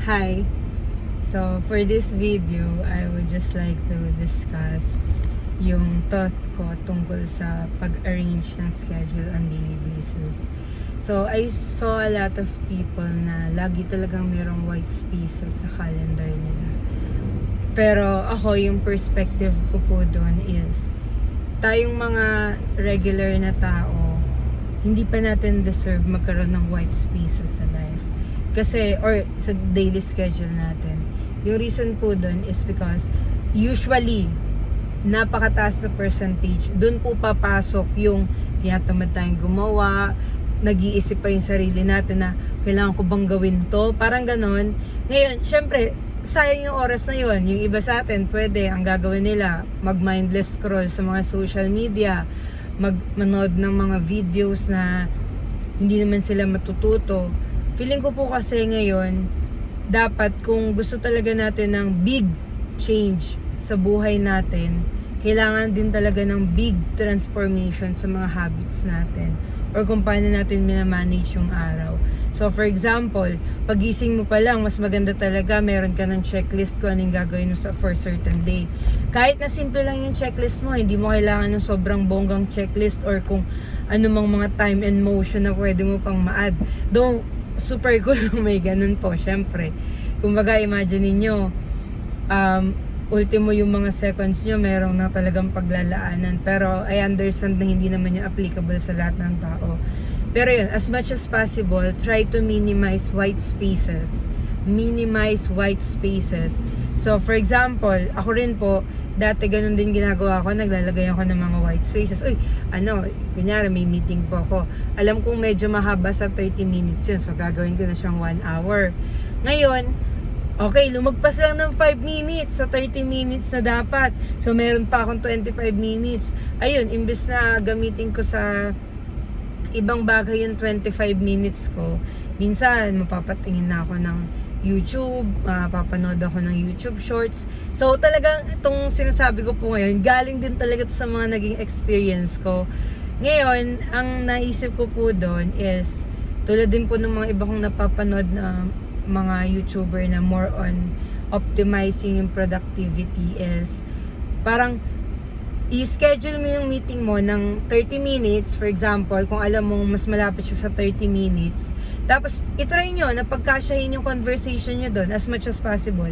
Hi. So, for this video, I would just like to discuss yung thoughts ko tungkol sa pag-arrange ng schedule on daily basis. So, I saw a lot of people na lagi talagang mayroong white spaces sa calendar nila. Pero ako, yung perspective ko po doon is, tayong mga regular na tao, hindi pa natin deserve magkaroon ng white spaces sa life. Kasi, or sa daily schedule natin. Yung reason po doon is because usually, napakataas na percentage, doon po papasok yung tinatamad tayong gumawa, nag-iisip pa yung sarili natin na kailangan ko bang gawin to, parang ganon. Ngayon, syempre, sayang yung oras na yun. Yung iba sa atin, pwede, ang gagawin nila, mag-mindless scroll sa mga social media, manood ng mga videos na hindi naman sila matututo. Feeling ko po kasi ngayon, dapat kung gusto talaga natin ng big change sa buhay natin, kailangan din talaga ng big transformation sa mga habits natin or kung paano natin minamanage yung araw. So for example, pagising mo pa lang, mas maganda talaga meron ka ng checklist kung anong gagawin mo for certain day. Kahit na simple lang yung checklist mo, hindi mo kailangan ng sobrang bonggang checklist or kung anumang mga time and motion na pwede mo pang ma-add. Though, super cool kung may ganun po, syempre. Kumbaga, imagine niyo ultimo yung mga seconds nyo, merong na talagang paglalaanan. Pero I understand na hindi naman yung applicable sa lahat ng tao. Pero yun, as much as possible, try to minimize white spaces. Minimize white spaces. So, for example, ako rin po, dati ganun din ginagawa ko, naglalagay ako ng mga white spaces. Uy, kunyari may meeting po ako. Alam kong medyo mahaba sa 30 minutes yun, so gagawin ko na siyang 1 hour. Ngayon, okay, lumagpas lang ng 5 minutes sa 30 minutes na dapat. So, meron pa akong 25 minutes. Ayun, imbes na gamitin ko sa ibang bagay yung 25 minutes ko, minsan mapapatingin na ako ng YouTube, papanood ako ng YouTube Shorts. So talagang itong sinasabi ko po ngayon, galing din talaga sa mga naging experience ko. Ngayon, ang naisip ko po doon is, tulad din po ng mga iba kong napapanood na mga YouTuber na more on optimizing yung productivity is, parang i-schedule mo yung meeting mo ng 30 minutes, for example, kung alam mo mas malapit siya sa 30 minutes. Tapos, itry nyo na pagkasyahin yung conversation nyo doon as much as possible.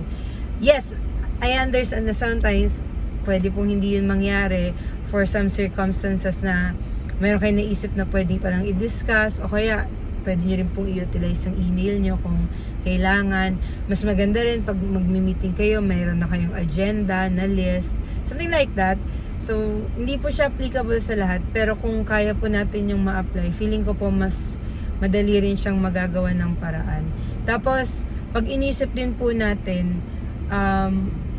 Yes, I understand na sometimes pwede pong hindi yun mangyari for some circumstances na mayroon kayo naisip na pwede palang i-discuss o kaya pwede nyo rin pong i-utilize yung email nyo kung kailangan. Mas maganda rin pag mag-meeting kayo, mayroon na kayong agenda na list, something like that. So, hindi po siya applicable sa lahat, pero kung kaya po natin yung ma-apply, feeling ko po mas madali rin siyang magagawa ng paraan. Tapos, pag inisip din po natin,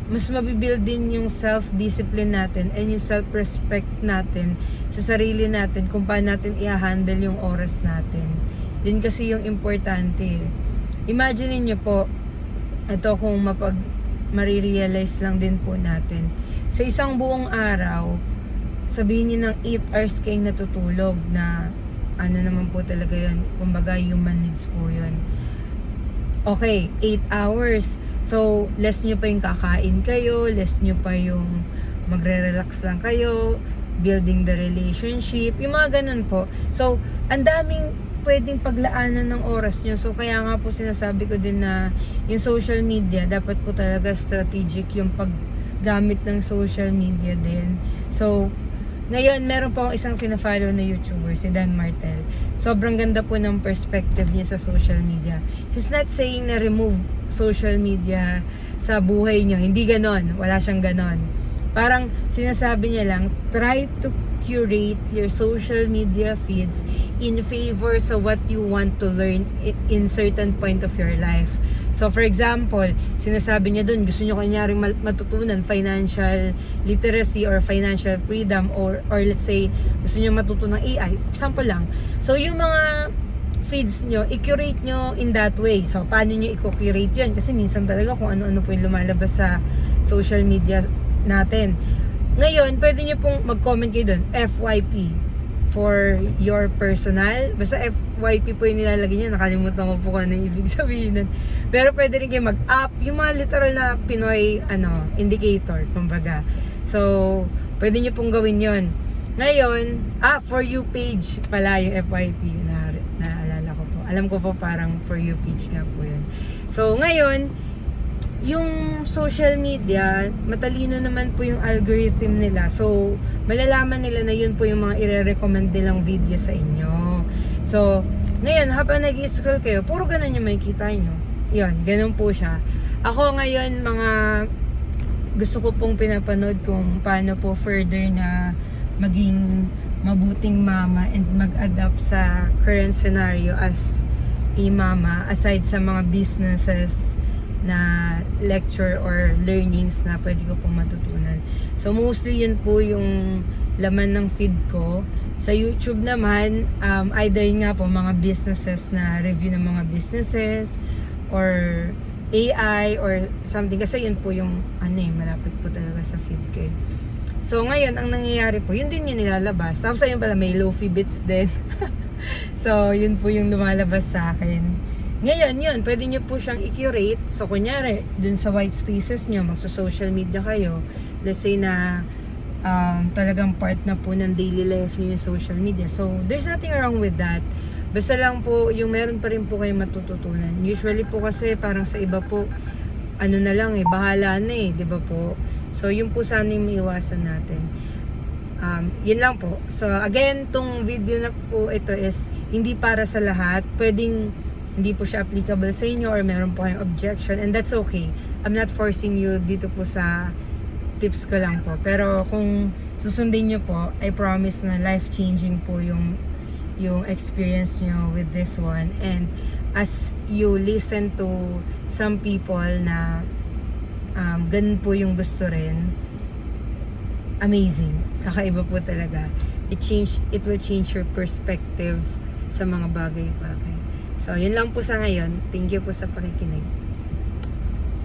mas mabibuild din yung self-discipline natin and yung self-respect natin sa sarili natin kung paano natin i-handle yung oras natin. Yun kasi yung importante. Imagine niyo po, ito kung marirealize lang din po natin. Sa isang buong araw, sabihin niyo ng 8 hours kayong natutulog na ano naman po talaga yun. Kumbaga, human needs po yun. Okay, 8 hours. So, less nyo pa yung kakain kayo, less nyo pa yung magre-relax lang kayo, building the relationship, yung mga ganun po. So, ang daming pwedeng paglaanan ng oras nyo. So, kaya nga po sinasabi ko din na yung social media, dapat po talaga strategic yung paggamit ng social media din. So, ngayon, meron po akong isang pina-follow na YouTuber, si Dan Martel. Sobrang ganda po ng perspective niya sa social media. He's not saying na remove social media sa buhay niyo. Hindi ganon. Wala siyang ganon. Parang sinasabi niya lang, try to curate your social media feeds in favor sa what you want to learn in certain point of your life. So for example, sinasabi niya dun, gusto niyo kunyaring matutunan financial literacy or financial freedom or let's say, gusto niyo matutunan AI. Example lang. So yung mga feeds nyo, i-curate nyo in that way. So paano nyo i-curate yun? Kasi minsan talaga kung ano-ano po yung lumalabas sa social media natin. Ngayon, pwede nyo pong mag-comment kayo dun, FYP. for your personal. Basta FYP po yung nilalagay niya. Nakalimutan ko po kung ano yung ibig sabihin nun. Pero pwede rin kayo mag-up. Yung mga literal na Pinoy indicator, kumbaga. So, pwede nyo pong gawin yon. Ngayon, for you page pala yung FYP na naalala ko po. Alam ko po parang for you page nga po yun. So, ngayon, yung social media, matalino naman po yung algorithm nila. So, malalaman nila na yun po yung mga ire-recommend nilang video sa inyo. So, ngayon, habang nag-scroll kayo, puro ganun yung makikita nyo. Yun, ganun po siya. Ako ngayon, gusto ko pong pinapanood kung paano po further na maging mabuting mama and mag-adapt sa current scenario as a mama, aside sa mga businesses na lecture or learnings na pwede ko pong matutunan. So mostly yun po yung laman ng feed ko. Sa YouTube naman, either nga po mga businesses na review ng mga businesses or AI or something. Kasi yun po yung malapit po talaga sa feed ko. So ngayon, ang nangyayari po, yun din yung nilalabas. Tapos ayun pala, may lofi bits din. So yun po yung lumalabas sa akin. Ngayon, yun, pwede nyo po siyang i-curate. So kunyari, dun sa white spaces nyo, magsa-social media kayo. Let's say na talagang part na po ng daily life nyo yung social media. So there's nothing wrong with that. Basta lang po, yung meron pa rin po kayo matututunan. Usually po kasi parang sa iba po, na lang bahala na di ba po? So, yun po sana yung maiwasan natin. Yun lang po. So, again, tong video na po ito is hindi para sa lahat. Pwedeng hindi po siya applicable sa inyo or meron po kayong objection and that's okay. I'm not forcing you dito po sa tips ko lang po. Pero kung susundin nyo po, I promise na life-changing po yung experience nyo with this one. And as you listen to some people na ganun po yung gusto rin, amazing. Kakaiba po talaga. It will change your perspective sa mga bagay-bagay. So, yun lang po sa ngayon. Thank you po sa pakikinig.